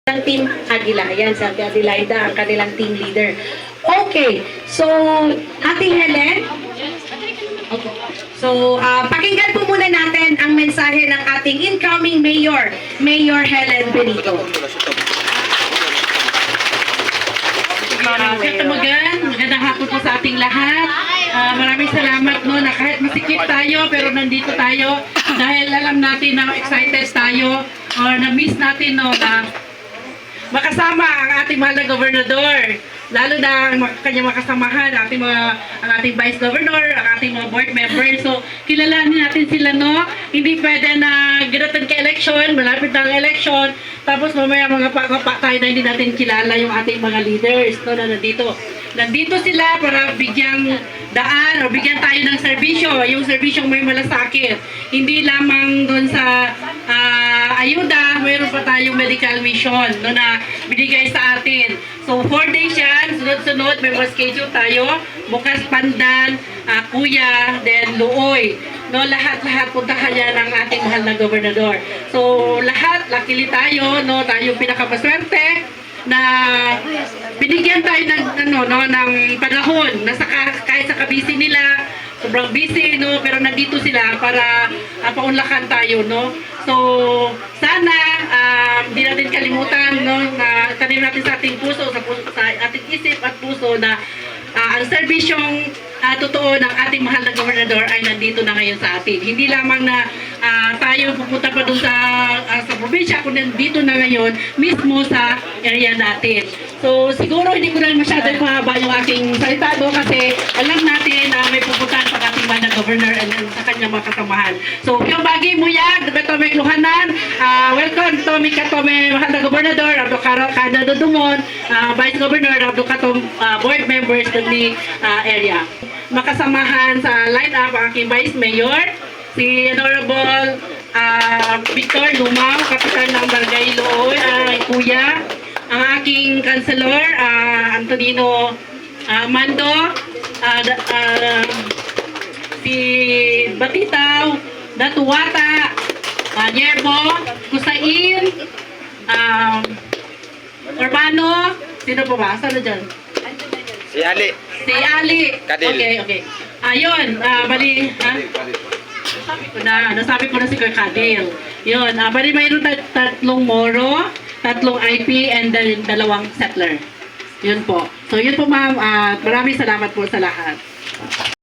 ng Team Agila. Ayan, si Ate Adelaida, ang kanilang team leader. Okay, so, Ate Helen. Okay. So, pakinggan po muna natin ang mensahe ng ating incoming Mayor, Mayor Helen Benito. Magandang hapon po sa ating lahat. Maraming salamat no, na kahit masikip tayo pero nandito tayo dahil alam natin na excited tayo or na-miss natin no, na makasama ang ating mahal na gobernador, lalo na ang kanyang makasamahan, ang ating vice governor, ang ating mga board members. So, kilalanin natin sila, no? Hindi pwede na ginatan ka election, malapit na ang election, tapos mamaya mga pa tayo na hindi natin kilala yung ating mga leaders, no, na nandito. Nandito sila para bigyang daan o bigyan tayo ng serbisyo, yung serbisyong may malasakit. Hindi lamang doon sa ayuda, mayroon pa tayong medical mission no, na binigay sa atin. So 4 days yan, sunod-sunod, may mga schedule tayo. Bukas Pandan, Kuya, then Luoy. No, lahat-lahat puntahan yan ng ating mahal na gobernador. So lahat, luckily tayo, no, tayong pinakamaswerte na binigyan tayo ng panahon na kahit sa kabisi nila, sobrang busy, no, pero nandito sila para paunlakan tayo, no. So sana hindi natin kalimutan, no, na tanim natin sa ating puso, sa ating isip at puso na ang serbisyong totoo ng ating mahal na gobernador ay nandito na ngayon sa atin. Hindi lamang na tayo pupunta pa doon sa probinsya, kundi nandito na ngayon mismo sa area natin. So siguro hindi ko na masyadong mahaba yung aking salita do kasi alam natin na may pupuntahan sa ating mahal na governor and sa kanyang mga kasamahan. So yung bagay mo yan, dapat may kluhanan. Welcome to mi katome mahal na gobernador, Abdo Canado Dumon, Vice Governor, Abdo Katong board members ng area. Makasamahan sa line-up ang aking Vice Mayor, si Honorable Victor Lumaw, Kapitan ng Barangay Luoy, Kuya, ang aking Councilor, Antonino Mando, si Batitaw, Datuwata, Yerbo, Kusain, Urbano, sino po ba? Saan na dyan? Si Ali. Si Ali. Kadil. Okay. Ayun, bali, nasabi ko na si Kadil. Yun, bali mayroon tatlong Moro, tatlong IP, and then 2 settler. Yun po. So yun po ma'am, maraming salamat po sa lahat.